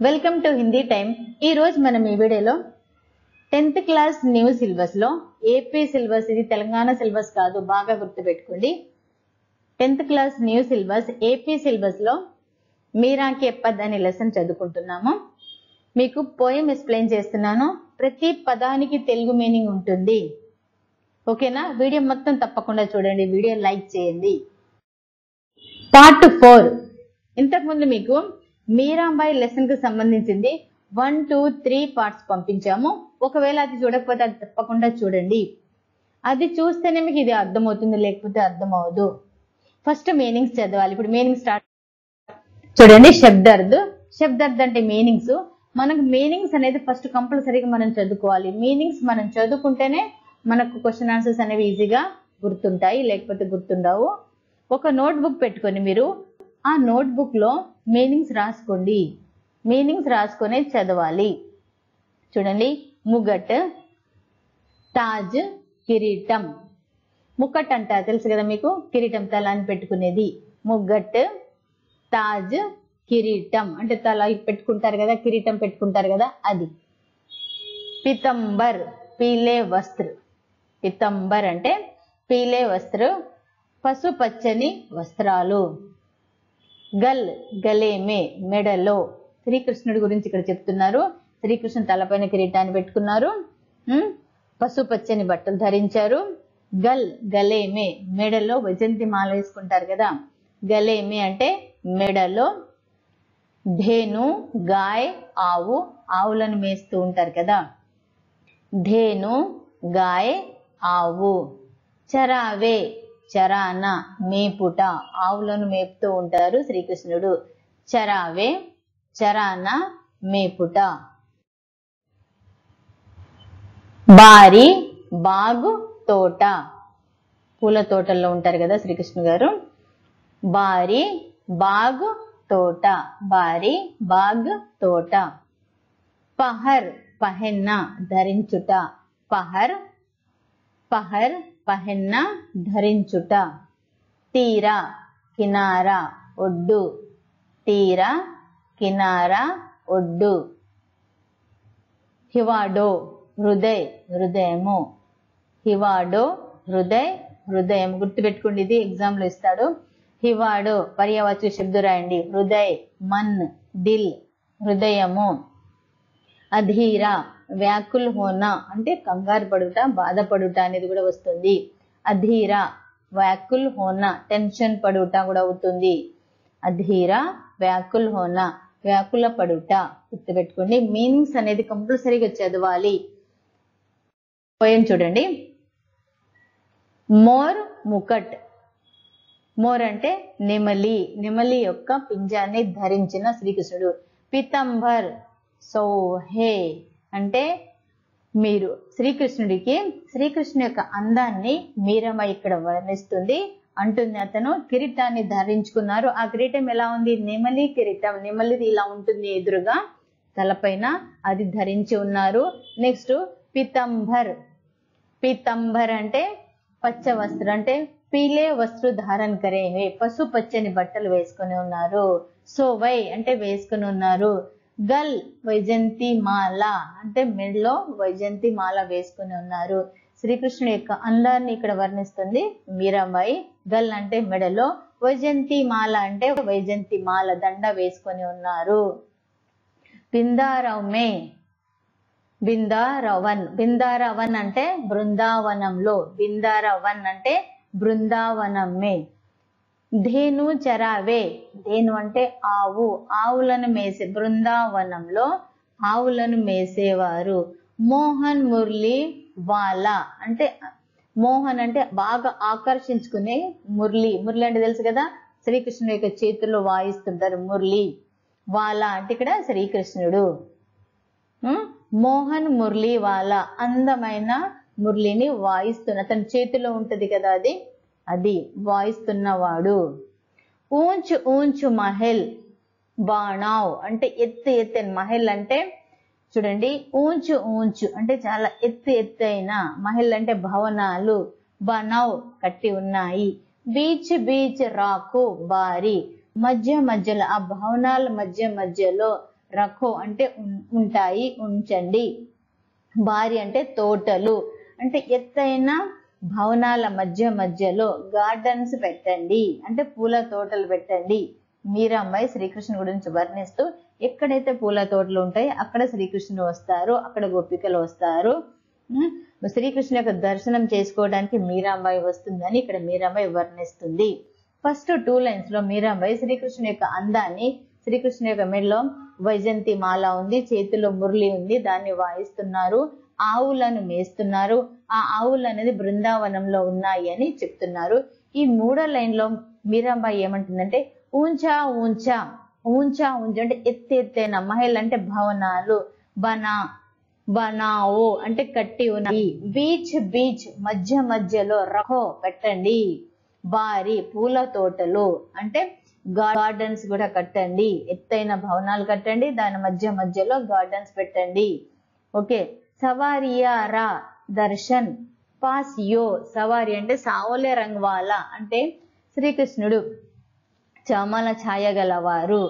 Welcome to Hindi time. ఈ రోజు మనం ఈ వీడియోలో 10th క్లాస్ న్యూ సిలబస్ లో ఏపీ సిలబస్, ఇది తెలంగాణ సిలబస్ కాదు, బాగా గుర్తుపెట్టుకోండి. 10th class new syllabus AP syllabus లో మీరాకి ఎప్పద్ అనే లెసన్ చదువుకుంటున్నాము. మీకు పోయం ఎక్స్ప్లెయిన్ చేస్తున్నాను. ప్రతి పదానికి తెలుగు మీనింగ్ ఉంటుంది. ఓకేనా? వీడియో మొత్తం తప్పకుండా చూడండి, వీడియో లైక్ చేయండి. పార్ట్ 4. ఇంతకుముందు మీకు మీరాబాయి లెసన్ కు సంబంధించింది 1, 2, 3 పార్ట్స్ పంపించాము. ఒకవేళ అది చూడకపోతే అది తప్పకుండా చూడండి. అది చూస్తేనే మీకు ఇది అర్థమవుతుంది, లేకపోతే అర్థం అవ్వదు. ఫస్ట్ మీనింగ్స్ చదవాలి. ఇప్పుడు మీనింగ్ స్టార్ట్ చూడండి. శబ్దార్థ్ అంటే మీనింగ్స్. మనకు మీనింగ్స్ అనేది ఫస్ట్ కంపల్సరీగా మనం చదువుకోవాలి. మీనింగ్స్ మనం చదువుకుంటేనే మనకు క్వశ్చన్ ఆన్సర్స్ అనేవి ఈజీగా గుర్తుంటాయి, లేకపోతే గుర్తుండవు. ఒక నోట్ బుక్ పెట్టుకొని మీరు ఆ నోట్ బుక్ లో మీనింగ్స్ రాసుకోండి. మీనింగ్స్ రాసుకొని చదవాలి. చూడండి. ముగట్, తాజ్, కిరీటం. ముక్కట్ అంటారు, తెలుసు కదా మీకు, కిరీటం తలాన్ని పెట్టుకునేది. ముగ్గట్, తాజ్, కిరీటం అంటే తల పెట్టుకుంటారు కదా, కిరీటం పెట్టుకుంటారు కదా, అది. పితంబర్, పీలే వస్త్ర. పితంబర్ అంటే పీలే వస్త్ర, పసుపచ్చని వస్త్రాలు. గల్, గలేమే, మెడలో. శ్రీకృష్ణుడి గురించి ఇక్కడ చెప్తున్నారు. శ్రీకృష్ణుడు తలపైన కిరీటాన్ని పెట్టుకున్నారు, పసుపచ్చని బట్టలు ధరించారు. గల్, గలేమే, మెడలో వైజంతి మాల వేసుకుంటారు కదా, గలేమే అంటే మెడలో. ధేను, గాయ్, ఆవు, ఆవులను మేస్తూ ఉంటారు కదా, ధేను, గాయ్, ఆవు. చరావే, చరాన, మేపుట, ఆవులను మేపుతూ ఉంటారు శ్రీకృష్ణుడు. చరావే, చరాన, మేపుట. బారి, బాగు, తోట, పూల తోటల్లో ఉంటారు కదా శ్రీకృష్ణు గారు. బారి, బాగు, తోట. బారి, బాగ్, తోట. పహర్, పహెన్న, ధరించుట. పహర్, పహర్, పహెన్న, ధరించుట. తీరా, కినారా, ఒడ్డు. తీరా, కినారా, ఒడ్డు. హివాడో, హృదయ్, హృదయము. హివాడో, హృదయ్, హృదయం. గుర్తుపెట్టుకోండి, ఇది ఎగ్జామ్ లో ఇస్తాడు. హివాడో పర్యాయవాచక శబ్దం రాయండి. హృదయ్, మన్, దిల్, హృదయము. అధీరా, వ్యాకుల్ హోనా అంటే కంగారు పడుట, బాధపడుట అనేది కూడా వస్తుంది. అధీరా, వ్యాకుల్ హోనా, టెన్షన్ పడుట కూడా అవుతుంది. అధీరా, వ్యాకుల్ హోనా, వ్యాకుల పడుట. గుర్తుపెట్టుకోండి. మీనింగ్స్ అనేది కంపల్సరీగా చదవాలి. పోయం చూడండి. మోర్, ముకట్. మోర్ అంటే నెమలి, నెమలి యొక్క పింజాన్ని ధరించిన శ్రీకృష్ణుడు. పితంబర్, సౌహే అంటే మీరు. శ్రీకృష్ణుడి యొక్క అందాన్ని మీరమ్మ ఇక్కడ వర్ణిస్తుంది. అంటుంది, అతను కిరీటాన్ని ధరించుకున్నారు. ఆ కిరీటం ఎలా ఉంది? నెమలి కిరీటం. నెమలిది ఇలా ఉంటుంది ఎదురుగా తలపైన, అది ధరించి ఉన్నారు. నెక్స్ట్ పితంబర్. పితంబర్ అంటే పచ్చ వస్త్రం, అంటే పీలే వస్త్రు ధారణ కరేవే, పసు పచ్చని బట్టలు వేసుకొని ఉన్నారు. సోవై అంటే వేసుకొని ఉన్నారు. గల్, వైజంతి మాల అంటే మెడలో వైజంతి మాల వేసుకుని ఉన్నారు. శ్రీకృష్ణుడి యొక్క అందాన్ని ఇక్కడ వర్ణిస్తుంది మీరాబాయి. గల్ అంటే మెడలో, వైజంతి మాల అంటే వైజంతి మాల దండ వేసుకొని ఉన్నారు. బిందారవమే, బిందారవన్. బిందారవన్ అంటే బృందావనంలో. బిందారవన్ అంటే బృందావనమే. ధేను, చరావే. ధేను అంటే ఆవు, ఆవులను మేసే, బృందావనంలో ఆవులను మేసేవారు. మోహన్, మురళి, వాలా అంటే మోహన్ అంటే బాగా ఆకర్షించుకునే. మురళి, మురళి అంటే తెలుసు కదా, శ్రీకృష్ణుడి యొక్క చేతుల్లో వాయిస్తుంటారు మురళి. వాలా అంటే ఇక్కడ శ్రీకృష్ణుడు. మోహన్, మురళి, వాలా అందమైన మురళిని వాయిస్తున్న, అతని చేతిలో ఉంటది కదా, అది వాయిస్తున్నవాడు. ఊంచు, ఊంచు మహల్, బాణావ్ అంటే ఎత్తు, ఎత్తైన. మహల్ అంటే చూడండి, ఊంచు, ఊంచు అంటే చాలా ఎత్తైన. మహల్ అంటే భవనాలు. బనావ్ కట్టి ఉన్నాయి. బీచ్, బీచ్, రాకు, బారి. మధ్య మధ్యలో, ఆ భవనాల మధ్య మధ్యలో రఖో అంటే ఉంటాయి, ఉంచండి. బారి అంటే తోటలు, అంటే ఎత్తైన భవనాల మధ్యలో గార్డెన్స్ పెట్టండి, అంటే పూల తోటలు పెట్టండి. మీరాబాయి శ్రీకృష్ణుని గురించి వర్ణిస్తూ ఎక్కడైతే పూల తోటలు ఉంటాయి అక్కడ శ్రీకృష్ణుడు వస్తారు, అక్కడ గోపికలు వస్తారు. శ్రీకృష్ణుని యొక్క దర్శనం చేసుకోవడానికి మీరాబాయి వస్తుందని ఇక్కడ మీరాబాయి వర్ణిస్తుంది. ఫస్ట్ 2 లైన్స్ లో మీరాబాయి శ్రీకృష్ణుని యొక్క అందాన్ని, శ్రీకృష్ణుని యొక్క మెడలో వైజంతి మాల ఉంది, చేతిలో మురళి ఉంది, దాన్ని వాయిస్తున్నారు, ఆవులను మేస్తున్నారు, ఆ ఆవులు అనేది బృందావనంలో ఉన్నాయి అని చెప్తున్నారు. ఈ 3వ లైన్ లో మీరాబాయి ఏమంటుందంటే ఊంచా ఊంచా ఊంచా ఊంచా అంటే ఎత్తైన, మహల్ అంటే భవనాలు, బనావో అంటే కట్టి ఉన్నాయి, బీచ్ మధ్యలో రఖో పెట్టండి, బారి పూల తోటలు అంటే గార్డెన్స్ కూడా కట్టండి, ఎత్తైన భవనాలు కట్టండి, దాని మధ్యలో గార్డెన్స్ పెట్టండి. ఓకే, సవారియా దర్శన్ పాస్ యో, సవారి అంటే సావలే రంగ్వాల అంటే శ్రీకృష్ణుడు చామల ఛాయ గలవారు,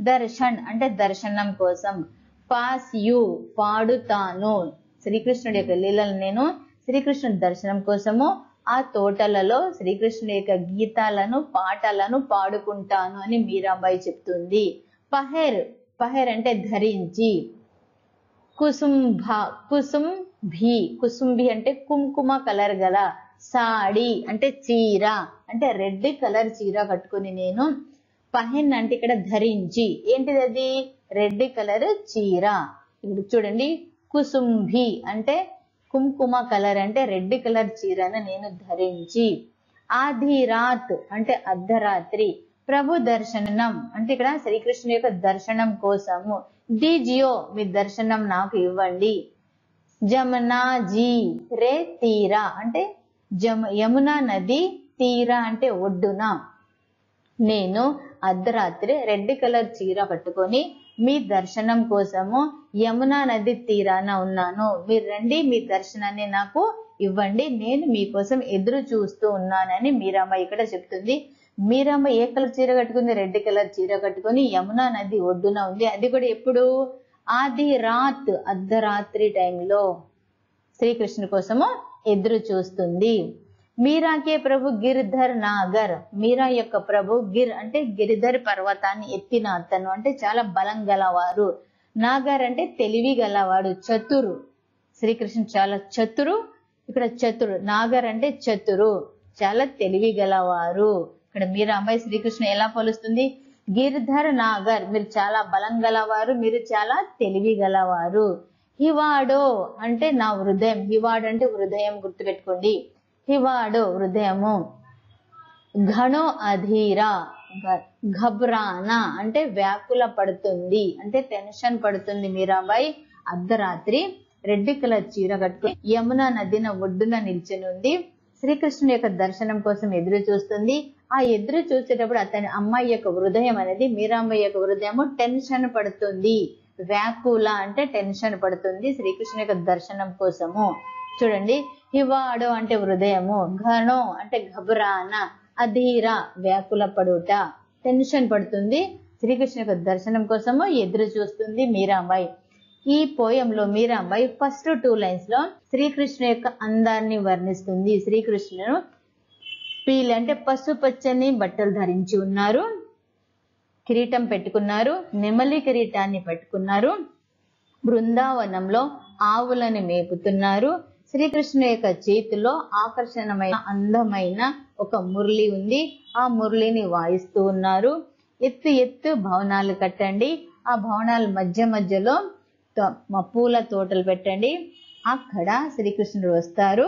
దర్శన్ అంటే దర్శనం కోసం, పాస్ యు పాడుతాను, శ్రీకృష్ణుడి యొక్క లీలలు నేను శ్రీకృష్ణుడి దర్శనం కోసము ఆ తోటలలో శ్రీకృష్ణుడి యొక్క గీతాలను పాటలను పాడుకుంటాను అని మీరాబాయి చెప్తుంది. పహెర్ అంటే ధరించి, కుసుంభి అంటే కుంకుమ కలర్ గల, సాడి అంటే చీర, అంటే రెడ్ కలర్ చీర కట్టుకుని నేను, పహెన్ అంటే ఇక్కడ ధరించి, ఏంటిది అది రెడ్ కలర్ చీర. ఇప్పుడు చూడండి, కుసుంభి అంటే కుంకుమ కలర్ అంటే రెడ్ కలర్ చీరను నేను ధరించి, ఆధిరాత్ అంటే అర్ధరాత్రి, ప్రభు దర్శనం అంటే ఇక్కడ శ్రీకృష్ణుని యొక్క దర్శనం కోసము, దీజియో మీ దర్శనం నాకు ఇవ్వండి, జమునా జీ రే తీరా అంటే యమునా నది, తీరా అంటే ఒడ్డున, నేను అర్ధరాత్రి రెడ్ కలర్ చీర కట్టుకొని మీ దర్శనం కోసము యమునా నది తీరాన ఉన్నాను, మీరు రండి, మీ దర్శనాన్ని నాకు ఇవ్వండి, నేను మీకోసం ఎదురు చూస్తూ ఉన్నానని మీరాబాయి ఇక్కడ చెప్తుంది. మీరాబాయి ఏ కలర్ చీర కట్టుకుంది? రెడ్ కలర్ చీర కట్టుకొని యమునా నది ఒడ్డున ఉంది. అది కూడా ఎప్పుడు? ఆది రాత్ అర్ధరాత్రి టైంలో శ్రీకృష్ణుని కోసము ఎదురు చూస్తుంది. మీరాకే ప్రభు గిరిధర్ నాగర్, మీరా యొక్క ప్రభు గిర్ అంటే గిరిధర్ పర్వతాన్ని ఎత్తిన అతను, అంటే చాలా బలం గలవారు, నాగర్ అంటే తెలివి గలవాడు, చతురు, శ్రీకృష్ణుడు చాలా చతురు, ఇక్కడ చతురు, నాగర్ అంటే చతురు, చాలా తెలివి గలవారు. ఇక్కడ మీరాబాయి శ్రీకృష్ణ ఎలా పోలుస్తుంది? గిరిధర్ నాగర్, మీరు చాలా బలం గలవారు, మీరు చాలా తెలివి గలవారు. హివాడో అంటే నా హృదయం, హివాడ్ అంటే హృదయం, గుర్తుపెట్టుకోండి, హివాడో హృదయము. ఘనో అధీరా, ఘబ్రానా అంటే వ్యాకుల పడుతుంది, అంటే టెన్షన్ పడుతుంది. మీరాబాయి అర్ధరాత్రి రెడ్ కలర్ చీర కట్టుకుని యమునా నదిన ఒడ్డున నిల్చుని ఉంది, శ్రీకృష్ణుని యొక్క దర్శనం కోసం ఎదురు చూస్తుంది. ఆ ఎదురు చూసేటప్పుడు అతని అమ్మాయి యొక్క హృదయం అనేది, మీరాబాయి యొక్క హృదయము టెన్షన్ పడుతుంది, వ్యాకుల అంటే టెన్షన్ పడుతుంది శ్రీకృష్ణుని యొక్క దర్శనం కోసము. చూడండి, హివాడో అంటే హృదయము, ఘనో అంటే ఘబరాన, అధీర వ్యాకుల పడుట, టెన్షన్ పడుతుంది, శ్రీకృష్ణుని యొక్క దర్శనం కోసము ఎదురు చూస్తుంది మీరాబాయి. ఈ పోయంలో మీరాబాయి ఫస్ట్ 2 లైన్స్ లో శ్రీకృష్ణుని యొక్క అందాన్ని వర్ణిస్తుంది. శ్రీకృష్ణుడు పీలి అంటే పసుపచ్చని బట్టలు ధరించి ఉన్నారు, కిరీటం పెట్టుకున్నారు, నెమలి కిరీటాన్ని పెట్టుకున్నారు, బృందావనంలో ఆవులను మేపుతున్నారు, శ్రీకృష్ణుని యొక్క చేతిలో ఆకర్షణమైన అందమైన ఒక మురళి ఉంది, ఆ మురళిని వాయిస్తూ ఉన్నారు. ఎత్తు భవనాలు కట్టండి, ఆ భవనాల మధ్యలో పూల తోటలు పెట్టండి, అక్కడ శ్రీకృష్ణుడు వస్తారు.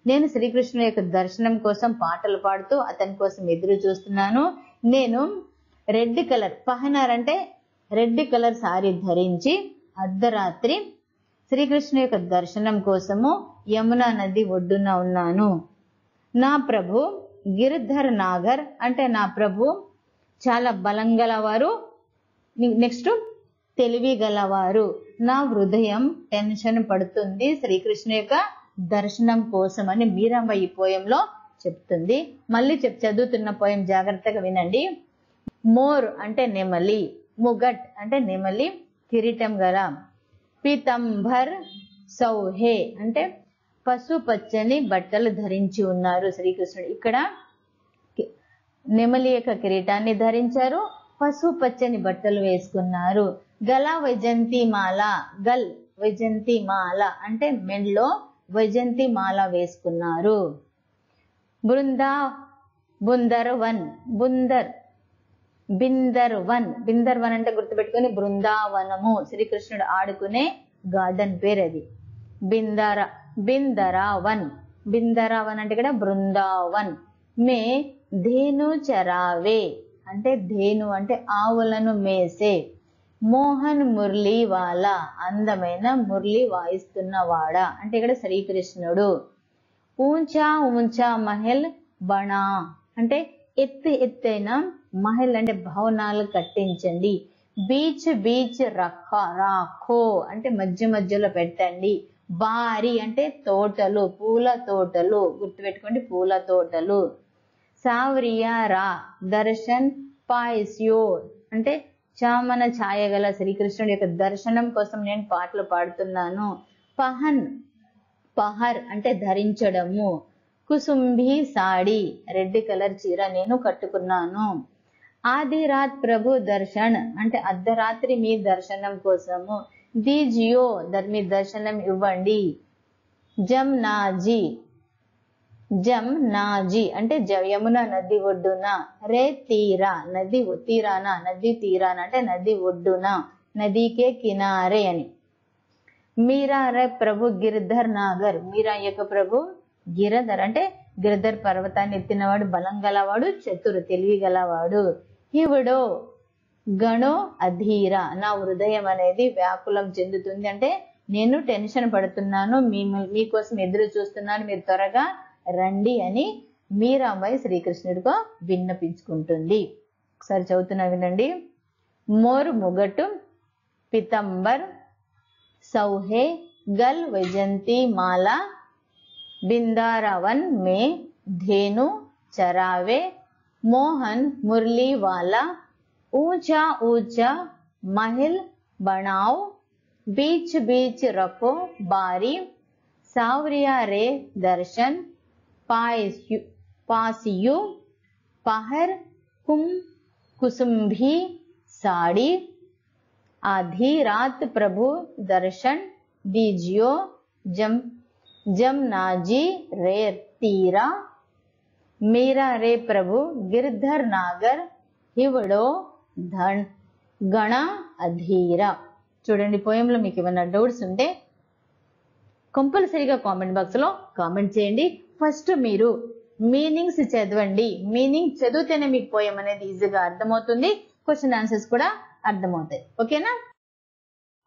నేను శ్రీకృష్ణుని యొక్క దర్శనం కోసం పాటలు పాడుతూ అతని కోసం ఎదురు చూస్తున్నాను. నేను రెడ్ కలర్ పహనార్ అంటే రెడ్ కలర్ సారీ ధరించి అర్ధరాత్రి శ్రీకృష్ణుని యొక్క దర్శనం కోసము యమునా నది ఒడ్డున ఉన్నాను. నా ప్రభు గిరిధర్ నాగర్ అంటే నా ప్రభు చాలా బలం గలవారు, నెక్స్ట్ తెలివి గలవారు, నా హృదయం టెన్షన్ పడుతుంది శ్రీకృష్ణుని యొక్క దర్శనం కోసం అని మీరాబాయి ఈ పోయంలో చెప్తుంది. మళ్ళీ చదువుతున్న పోయం జాగ్రత్తగా వినండి. మోర్ అంటే నెమలి, ముగట్ అంటే నెమలి కిరీటం గల, పీతంబర్ సౌహే అంటే పసుపచ్చని బట్టలు ధరించి ఉన్నారు శ్రీకృష్ణుడు. ఇక్కడ నెమలి యొక్క కిరీటాన్ని ధరించారు, పసుపచ్చని బట్టలు వేసుకున్నారు. గల వైజంతి మాల, గల్ వైజంతి మాల అంటే మెడలో వైజంతి మాల వేసుకున్నారు. బృందావన్ బిందర్వన్ అంటే గుర్తుపెట్టుకుని బృందావనము శ్రీకృష్ణుడు ఆడుకునే గార్డెన్ పేరు అది. బిందరావన్ అంటే ఇక్కడ బృందావన్. మే ధేను చరావే అంటే ధేను అంటే ఆవులను మేసే. మోహన్ మురళీ వాలా అందమైన మురళి వాయిస్తున్నవాడా అంటే ఇక్కడ శ్రీకృష్ణుడు. ఊంచా మహల్ బణా అంటే ఎత్తైన మహల్ అంటే భవనాలు కట్టించండి. బీచ్ రాఖో అంటే మధ్యలో పెట్టండి. బారి అంటే తోటలు, పూల తోటలు, గుర్తుపెట్టుకోండి పూల తోటలు. సావరియా రా దర్శన్ పాయస్యో అంటే చామన ఛాయగల శ్రీకృష్ణుడి యొక్క దర్శనం కోసం నేను పాటలు పాడుతున్నాను. పహర్ అంటే ధరించడము. కుసుంభి సాడి రెడ్ కలర్ చీర నేను కట్టుకున్నాను. ఆది రాత్ ప్రభు దర్శన్ అంటే అర్ధరాత్రి మీ దర్శనం కోసము. దీజియో మీ దర్శనం ఇవ్వండి. జమ్నాజీ అంటే యమున నది ఒడ్డున. రే నది తీరాన అంటే నది ఒడ్డున, నదికే కినారే అని. మీరా రే ప్రభు గిరిధర్ నాగర్, మీరా యొక్క ప్రభు గిరిధర్ అంటే గిరిధర్ పర్వతాన్ని ఎత్తినవాడు, బలం గలవాడు, చతురు తెలివి గలవాడు. ఇవిడో గణో అధీర నా హృదయం అనేది వ్యాకులం చెందుతుంది అంటే నేను టెన్షన్ పడుతున్నాను, మీకోసం ఎదురు చూస్తున్నాను, మీరు త్వరగా రండి అని మీరాబాయి శ్రీకృష్ణుడిగా విన్నపించుకుంటుంది. ఒకసారి చదువుతున్నా వినండి. మోర్ ముగటు పితంబర్ సౌహే గల్ వైజంతి మాల బిందారవన్ మే ధేను చరావే మోహన్ మురళీ వాలా ऊंचा महल बनाओ बीच रखो बारी सावरिया रे दर्शन पासियु पहर कुसुम्भी साड़ी आधी रात प्रभु दर्शन दीजियो जमनाजी रे तीरा मेरा रे प्रभु गिरधर नागर हिवड़ो గణ అధీర. చూడండి పోయంలో మీకు ఏమైనా డౌట్స్ ఉంటే కంపల్సరీగా కామెంట్ బాక్స్ లో కామెంట్ చేయండి. ఫస్ట్ మీరు మీనింగ్స్ చదవండి. మీనింగ్ చదివితేనే మీకు పోయం అనేది ఈజీగా అర్థమవుతుంది, క్వశ్చన్ ఆన్సర్స్ కూడా అర్థమవుతాయి. ఓకేనా?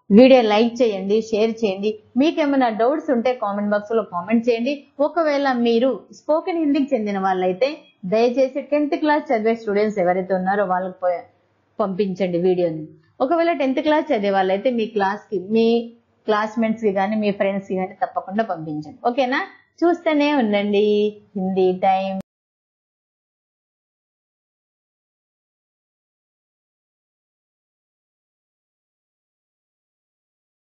వీడియో లైక్ చేయండి, షేర్ చేయండి. మీకు ఏమైనా డౌట్స్ ఉంటే కామెంట్ బాక్స్ లో కామెంట్ చేయండి. ఒకవేళ మీరు స్పోకెన్ హిందీకి చెందిన వాళ్ళైతే దయచేసి 10th క్లాస్ చదివే స్టూడెంట్స్ ఎవరైతే ఉన్నారో వాళ్ళకి పంపించండి వీడియోని. ఒకవేళ 10th క్లాస్ చదివే వాళ్ళైతే మీ క్లాస్కి, మీ క్లాస్మేట్స్ కి కానీ మీ ఫ్రెండ్స్ కి కానీ తప్పకుండా పంపించండి. ఓకేనా? చూస్తూనే ఉండండి హిందీ టైం.